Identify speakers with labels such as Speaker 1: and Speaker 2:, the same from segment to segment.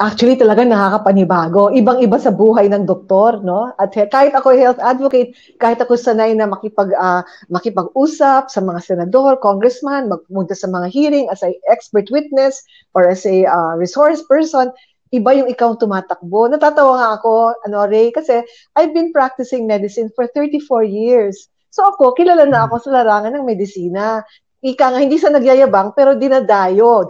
Speaker 1: Actually, talaga nakakapanibago. Ibang-iba sa buhay ng doktor, no? At kahit ako health advocate, kahit ako sanay na makipag-usap sa mga senador, congressman, magpunta sa mga hearing as a expert witness or as a resource person, iba yung ikaw tumatakbo. Natatawa nga ako, Ray, kasi I've been practicing medicine for 34 years. So ako, kilala na ako sa larangan ng medisina. Ika nga, hindi sa nagyayabang, pero dinadayo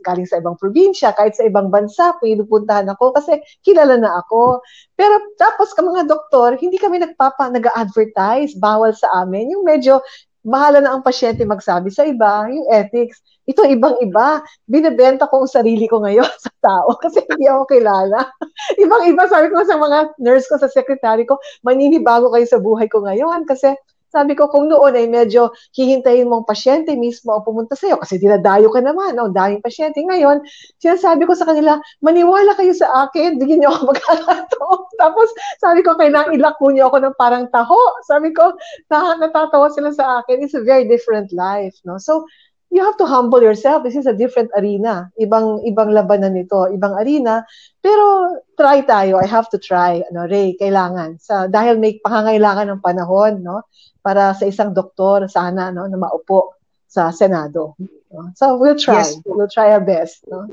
Speaker 1: galing sa ibang probinsya, kahit sa ibang bansa, pinupuntahan ako kasi kilala na ako. Pero tapos mga doktor, hindi kami nag-advertise, bawal sa amin. Yung medyo bahala na ang pasyente magsabi sa iba, yung ethics. Ito ibang-iba. Binibenta ko ang sarili ko ngayon sa tao kasi hindi ako kilala. Ibang-iba, sabi ko sa mga nurse ko, sa secretary ko, maninibago kayo sa buhay ko ngayon kasi sabi ko, kung noon ay medyo hihintayin mong pasyente mismo o pumunta sa'yo kasi dinadayo ka naman, ang daming pasyente. Ngayon, sinasabi ko sa kanila, maniwala kayo sa akin, bigyan niyo ako magkakataon. Tapos sabi ko, kailangan ilako niyo ako ng parang taho. Sabi ko, natatawa sila sa akin. It's a very different life. No? So, you have to humble yourself. This is a different arena. Ibang labanan nito, ibang arena. Pero try tayo. I have to try, Ray, kailangan. Dahil may pangangailangan ng panahon, no? Para sa isang doktor sana na maupo sa Senado. No? So we'll try. Yes. We'll try our best. No?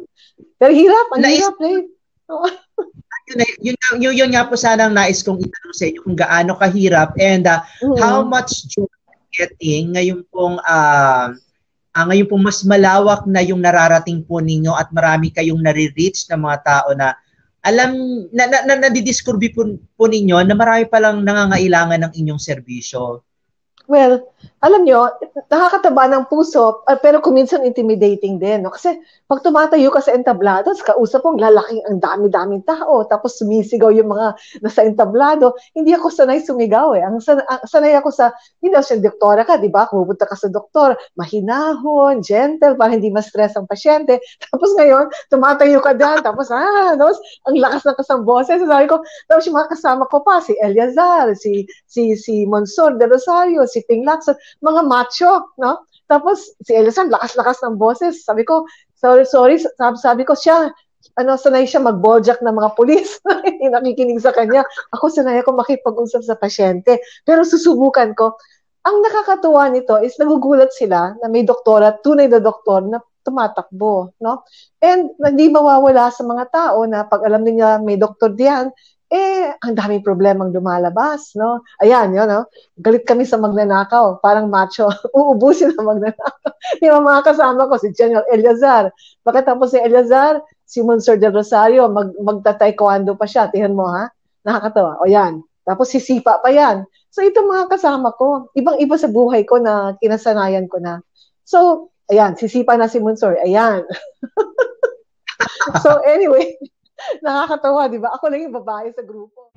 Speaker 1: Pero hirap. Ang hirap, Ray. No?
Speaker 2: Yun nga po sanang nais kong itanong sa inyo kung gaano kahirap and how much joy getting ngayon pong mas malawak na yung nararating po ninyo at marami kayong nare-reach na mga tao na alam na didiscover po ninyo na marami palang nangangailangan ng inyong serbisyo.
Speaker 1: Well, alam nyo, nakakataba ng puso, pero kuminsan intimidating din. No? Kasi pag tumatayo ka sa entablado, kausap mo, lalaking ang dami-daming tao, tapos sumisigaw yung mga nasa entablado, hindi ako sanay sumigaw eh. Sanay ako sa, siya doktora ka, di ba? Pupunta ka sa doktor, mahinahon, gentle, para hindi ma-stress ang pasyente. Tapos ngayon, tumatayo ka dyan, tapos ang lakas ng kasang boses. Sabi ko, tapos yung mga kasama ko pa, si Eliazar, si Monsor de Rosario, si Ping Lacson, mga macho, no? Tapos si Eliazar, lakas-lakas ng boses. Sabi ko, sorry, sabi ko siya, sanay siya mag-bojack ng mga pulis. Hindi nakikinig sa kanya. Ako sanay ako makipag-usap sa pasyente. Pero susubukan ko. Ang nakakatuwa nito is nagugulat sila na may doktora, tunay na doktor na tumatakbo, no? And hindi mawawala sa mga tao na pag alam niya may doktor diyan, ang daming problemang lumalabas, no? Ayan, yun, no? Galit kami sa magnanakaw, parang macho. Uubusin ang magnanakaw. Yung mga kasama ko, si General Eliazar. Pagkatapos si Eliazar, si Monsor de Rosario, magta-taekwondo pa siya. Tingnan mo, ha? Nakakatawa. O yan. Tapos sisipa pa yan. So, ito mga kasama ko. Ibang-iba sa buhay ko na kinasanayan ko na. So, ayan, sisipa na si Monsor. Ayan. So, anyway, nakakatawa, di ba? Ako lang yung babae sa grupo.